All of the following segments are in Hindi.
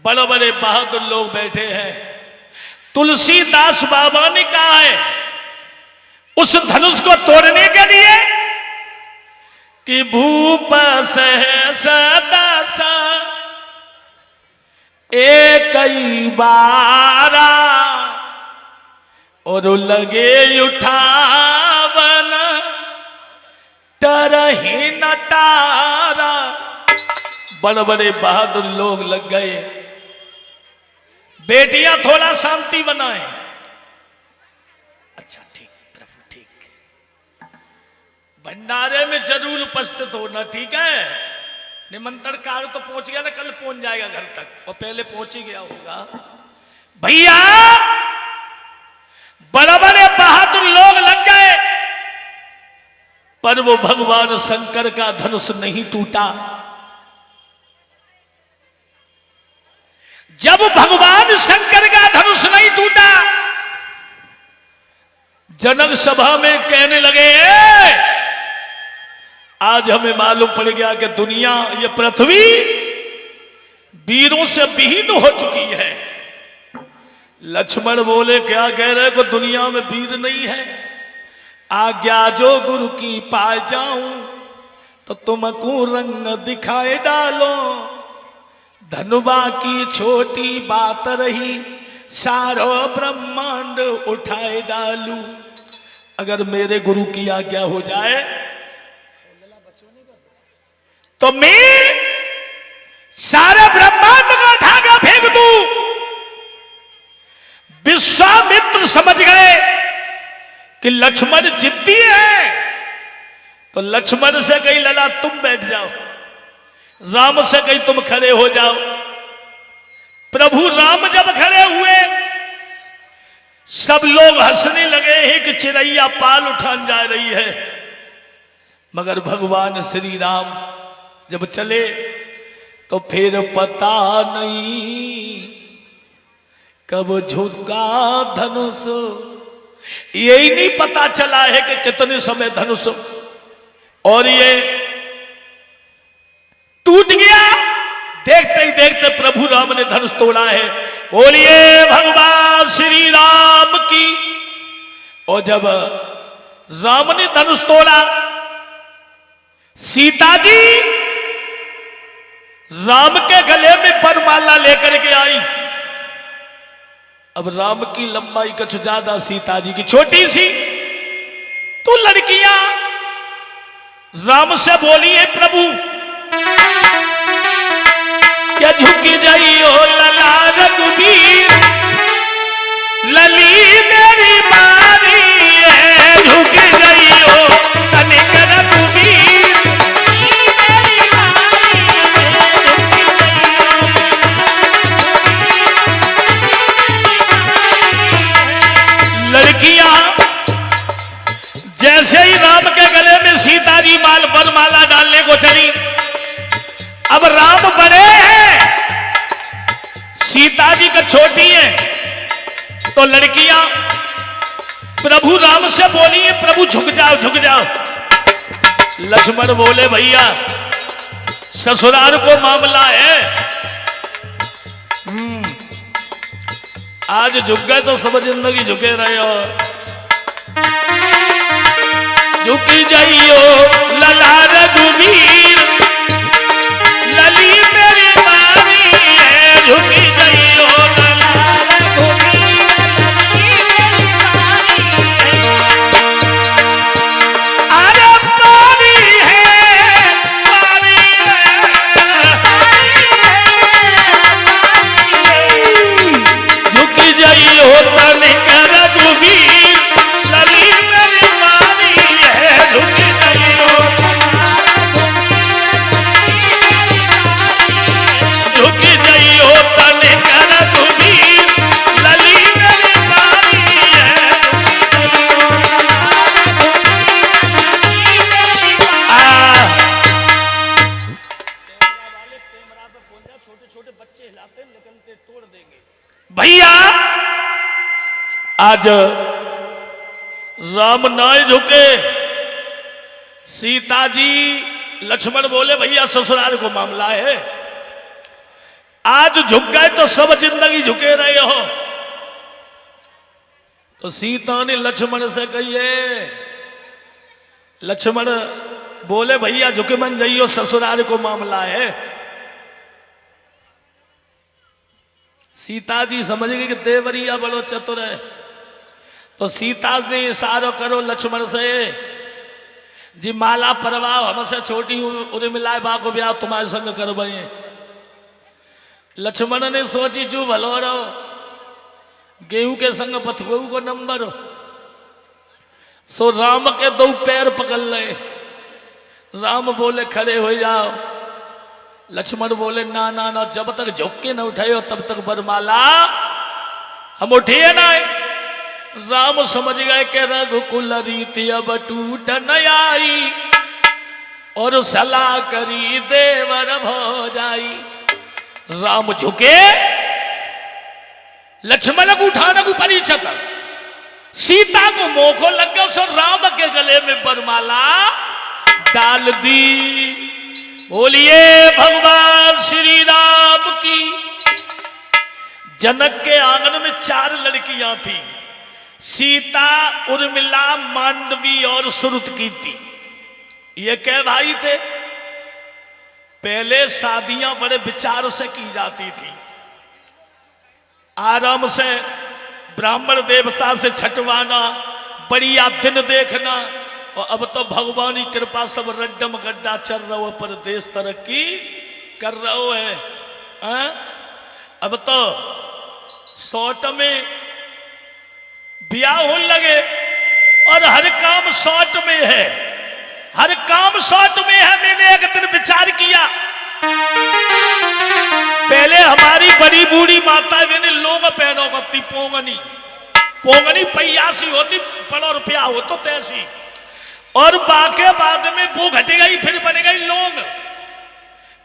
बड़े बड़े बहादुर लोग बैठे हैं। तुलसीदास बाबा ने कहा है उस धनुष को तोड़ने के लिए कि भूप सदा सा एक ही बारा और लगे उठावन तरही नटारा। बड़े बड़े बहादुर लोग लग गए। बेटियां थोड़ा शांति बनाए। अच्छा ठीक प्रभु ठीक। भंडारे में जरूर उपस्थित होना ठीक है। निमंत्रण कार्ड तो पहुंच गया ना, कल पहुंच जाएगा घर तक और पहले पहुंच ही गया होगा। भैया बड़े बड़े बहादुर लोग लग गए पर वो भगवान शंकर का धनुष नहीं टूटा। जब भगवान शंकर का धनुष नहीं टूटा, जनक सभा में कहने लगे आज हमें मालूम पड़ गया कि दुनिया ये पृथ्वी वीरों से विहीन हो चुकी है। लक्ष्मण बोले क्या कह रहे को दुनिया में वीर नहीं है। आज्ञा जो गुरु की पाए जाऊं तो तुमको रंग दिखाए डालो। धनुबा की छोटी बात रही सारो ब्रह्मांड उठाए डालू। अगर मेरे गुरु की आज्ञा हो जाए तो मैं सारे ब्रह्मांड को उठा के फेंक दूं। विश्वामित्र समझ गए कि लक्ष्मण जिद्दी है तो लक्ष्मण से कही लला तुम बैठ जाओ, राम से कही तुम खड़े हो जाओ। प्रभु राम जब खड़े हुए सब लोग हंसने लगे हैं कि चिड़ैया पाल उठान जा रही है। मगर भगवान श्री राम जब चले तो फिर पता नहीं कब झुका धनुष। यही नहीं पता चला है कि कितने समय धनुष और ये टूट गया। देखते ही देखते प्रभु राम ने धनुष तोड़ा है। बोलिए भगवान श्री राम की। और जब राम ने धनुष तोड़ा, सीता जी राम के गले में वरमाला लेकर के आई। अब राम की लंबाई कुछ ज्यादा, सीता जी की छोटी सी। तो लड़कियां राम से बोली है प्रभु क्या झुकी जाइयो लला रघुबीर, लली मेरी मारी है। झुकी जाइयो तनिक रघुबीर, लड़कियां जैसे ही राम के गले में सीता जी वरमाला डालने को चली। अब राम बड़े हैं, सीता जी का छोटी है। तो लड़कियां प्रभु राम से बोली है प्रभु झुक जाओ झुक जाओ। लक्ष्मण बोले भैया ससुराल को मामला है, आज झुक गए तो सब जिंदगी झुके रहे हो। झुकी जाइयो लला रघुबीर, लली मेरी मारी है। झुकी जाइयो लला रघुबीर, अरे मारी है मारी है। झुकी जाइयो तनिक रघुबीर, लली मेरी मारी है। झुकी जाइयो झुकी जाइयो तनिक रघुबीर, लली मेरी मारी है। छोटे छोटे बच्चे हिलाते लेकिन तोड़ देंगे। भैया आज राम नाय झुके, सीता जी लक्ष्मण बोले भैया ससुराल को मामला है। आज झुक गए तो सब जिंदगी झुके रहे हो। तो सीता ने लक्ष्मण से कहिए, लक्ष्मण बोले भैया झुके मन जाइयो, ससुराल को मामला है। सीता जी समझ गई कि देवरिया बड़ो चतुर है। तो सीता ने इशारो करो लक्ष्मण से, जी माला परवाह हमसे छोटी उर्मिला बा को ब्याह तुम्हारे संग करवाए। लक्ष्मण ने सोची चू भलो रहो, गेहूं के संग पथगऊ को नंबर। सो राम के दो पैर पकड़ ले। राम बोले खड़े हो जाओ। लक्ष्मण बोले ना ना ना, जब तक झुक के न उठाए तब तक बरमाला हम उठिए ना। राम समझ गए कि रघुकुल रीति अब टूट न आई, और सलाह करी देवर भौजाई। राम झुके, लक्ष्मण को उठाने को परीक्षा था। सीता को मोको लग गया, सो राम के गले में बरमाला डाल दी। बोलिए भगवान श्री राम की। जनक के आंगन में 4 लड़कियां थी, सीता, उर्मिला, मांडवी और सुरुतकीर्ति। ये क्या भाई थे? पहले शादियां बड़े विचार से की जाती थी, आराम से ब्राह्मण देवता से छटवाना, बढ़िया दिन देखना। और अब तो भगवान की कृपा सब रड्डम गड्ढा चल रहा हो, पर देश तरक्की कर रहा है। अब तो शॉर्ट में ब्याह होने लगे, और हर काम शॉर्ट में है, हर काम शॉर्ट में है। मैंने एक दिन विचार किया, पहले हमारी बड़ी बूढ़ी माता मैंने लोग पहनो करती पोंगनी, पोंगनी पैयासी होती, बड़ा रुपया हो तो तैसी। और बाके बाद में वो घट गई, फिर बन गई लोग।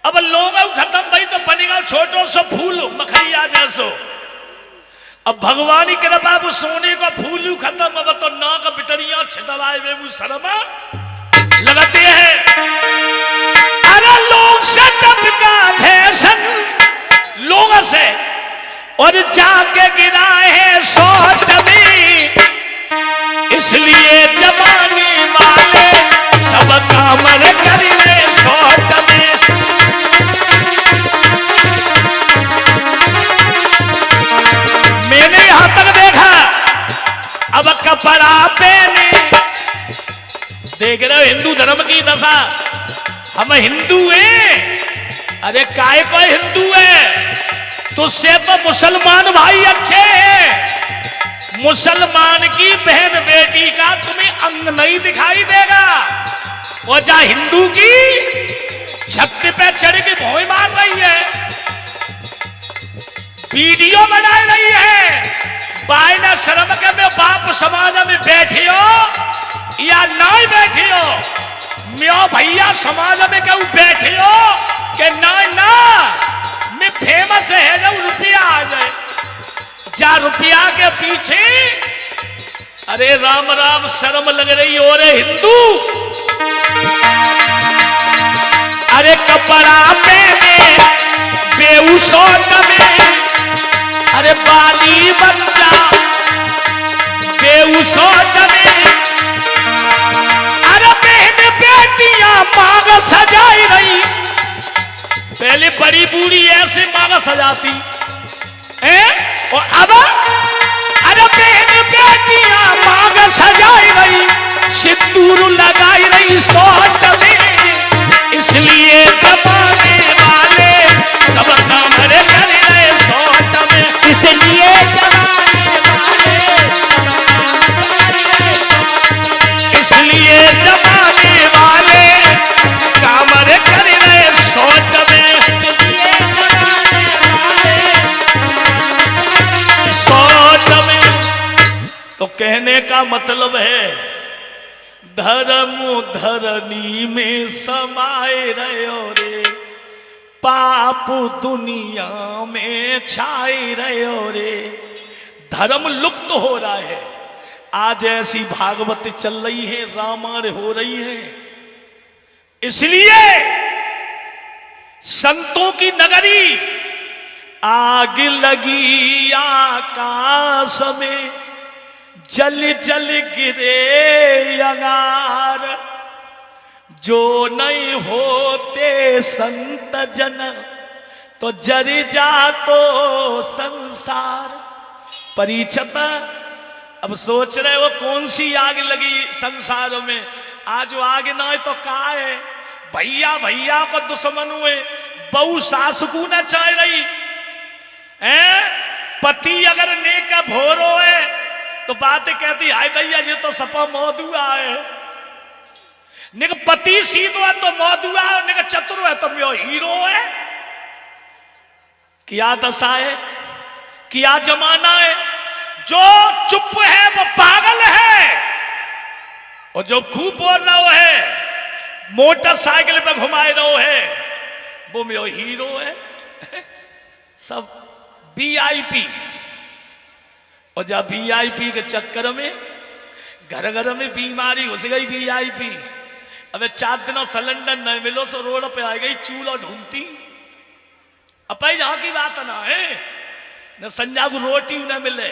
अब लोग खत्म भाई तो बनेगा छोटो सा फूल मखरिया जैसो। अब भगवान की कृपा वो सोने का फूल खत्म, अब तो नाक बिटरिया छिदवाए वे वो शर्मा लगाते हैं। अरे लोग से का फैशन लोग से, और जाके गिराए हैं सोच में, इसलिए जमाने वाले सब काम कर रहे सोच में। मैंने यहां तक देखा, अब कपड़ा पहने, देख रहे हो हिंदू धर्म की दशा। हम हिंदू हैं, अरे काय को हिंदू है, तुझसे तो मुसलमान भाई अच्छे हैं। मुसलमान की बहन बेटी का तुम्हें अंग नहीं दिखाई देगा, और जा हिंदू की छत पे चढ़ के भौं मार रही है, वीडियो बना रही है। बायना शर्म के में बाप समाज में बैठी हो या नहीं बैठी हो, म्यो भैया समाज में क्यों बैठी हो कि ना ना मैं फेमस है, जब रुपया आ जाए जा रुपया के पीछे। अरे राम राम शर्म लग रही हो रे हिंदू। अरे कपड़ा पहने बेउसौत में, अरे बाली बच्चा बेउसौत में, अरे बहन बेटियां मांग सजाई रही। पहले बड़ी बूढ़ी ऐसे मांग सजाती है, और अब अरे बहन बेटियां मांग सजाई रही, सिंदूर लगाई रही सोच में, इसलिए जमाने वाले सब काम कर रहे सोच में, इसलिए जमाने वाले, इसलिए जमाने वाले काम कर रहे सोच में। तो कहने का मतलब है धर्म धरनी में समाये रहो रे, पाप दुनिया में छाए रहो रे। धर्म लुप्त हो रहा है। आज ऐसी भागवत चल रही है, रामायण हो रही है, इसलिए संतों की नगरी आग लगी आकाश में, जल जल गिरे अंगार। जो नहीं होते संत जन, तो जर जा तो संसार। परीक्षित अब सोच रहे वो कौन सी आग लगी संसार में। आज वो आग ना है तो का है। भैया भैया को दुश्मन हुए, बहू सास को न चाह रही है। पति अगर नेक भोरो है तो बात कहती हाय दैया ये तो सपा मौदुआ है। निक पति सीधो है तो मौदुआ है, निक चतुर है तो मेरो हीरो है। क्या दशा है, क्या जमाना है। जो चुप है वो पागल है, और जो खूब बोल रहा है, मोटरसाइकिल पे घुमाए रहो है, वो मेरो हीरो है। सब वीआईपी। और जब वीआईपी के चक्कर में घर घर में बीमारी घुस गई वीआईपी। अबे 4 दिन सिलेंडर नहीं मिलो सो रोड पे आ गई चूल्हा ढूंढती। अपई यहाँ की बात ना है, न संजा को रोटी न मिले।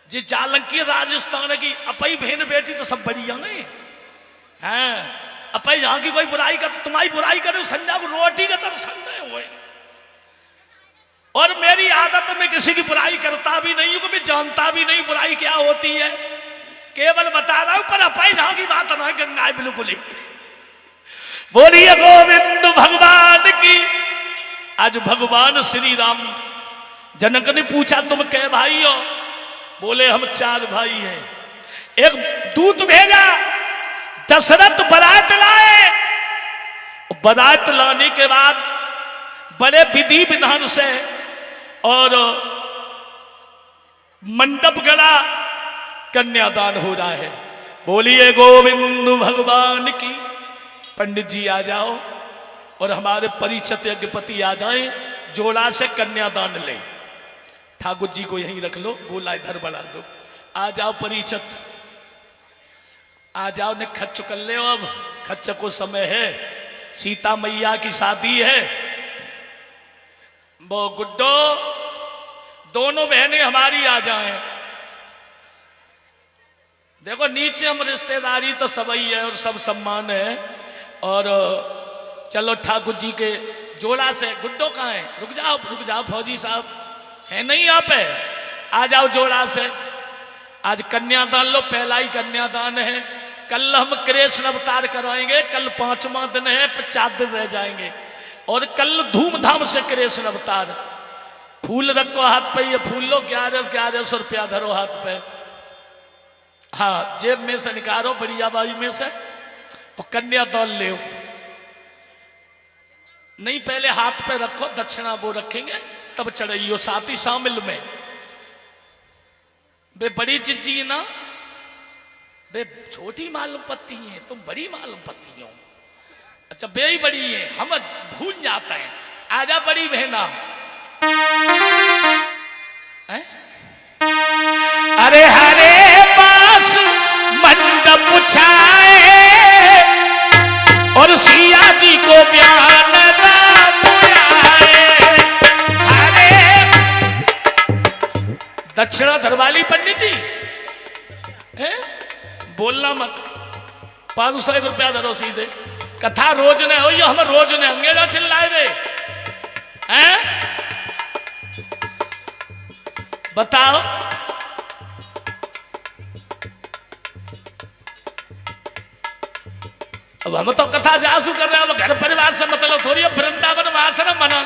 जी जालंकी राजस्थान की अपई बहन बेटी तो सब बढ़िया है। हाँ, अपई यहाँ की कोई बुराई कर, तुम्हारी बुराई करे संजा को रोटी का दर्शन नहीं हुए। और मेरी आदत में किसी की बुराई करता भी नहीं हूं, मैं जानता भी नहीं बुराई क्या होती है, केवल बता रहा हूं। पर अपई यहाँ की बात ना है, गंगा बिल्कुल ही। बोलिए गोविंद भगवान की। आज भगवान श्री राम, जनक ने पूछा तुम कै भाई हो? बोले हम 4 भाई हैं। एक दूत भेजा, दशरथ बारात लाए। बारात लाने के बाद बड़े विधि विधान से और मंडप गड़ा, कन्यादान हो रहा है। बोलिए गोविंद भगवान की। पंडित जी आ जाओ और हमारे परिचित यज्ञपति आ जाएं, जोड़ा से कन्यादान ले। ठाकुर जी को यहीं रख लो, गोला इधर बढ़ा दो। आ जाओ परिचित, आ जाओ। ने खर्च कर ले, अब खर्च को समय है, सीता मैया की शादी है। वो गुड्डो, दोनों बहनें हमारी आ जाएं। देखो नीचे हम रिश्तेदारी तो सब ही है और सब सम्मान है। और चलो ठाकुर जी के जोड़ा से। गुड्डो कहाँ है? रुक जाओ फौजी साहब, है नहीं यहाँ पे? आ जाओ जोड़ा से। आज कन्यादान लो, पहला ही कन्यादान है। कल हम कृष्ण अवतार कराएंगे, कल 5वां दिन है, 50 दिन रह जाएंगे। और कल धूमधाम से कृष्ण अवतार। फूल रखो हाथ पे, ये फूल लो, 1100 रुपया धरो हाथ पे। हाँ, जेब में से निकालो, बढ़िया बाई में से, और कन्यादान ले। नहीं पहले हाथ पे रखो, दक्षिणा वो रखेंगे तब चढ़ाइयो, साथ ही शामिल में। बे बड़ी जिज्जी है ना, बे छोटी मालूम पत्ती है, तुम बड़ी मालूम पत्ती हो। अच्छा बे ही बड़ी है, हम भूल जाते हैं। आजा बड़ी बहना। अरे हरे पास मंडप छाए और सिया जी को बयान दक्षिणा धरवाली। पंडित जी बोलना मत, 500 रुपया धरो सीधे। कथा रोज ने हो, हम रोज ने अंगेजा चिल्लाए रे हैं। बताओ अब हम तो कथा जासू कर रहे हैं, घर परिवार से मतलब थोड़ी। वृंदावन आश्रम बना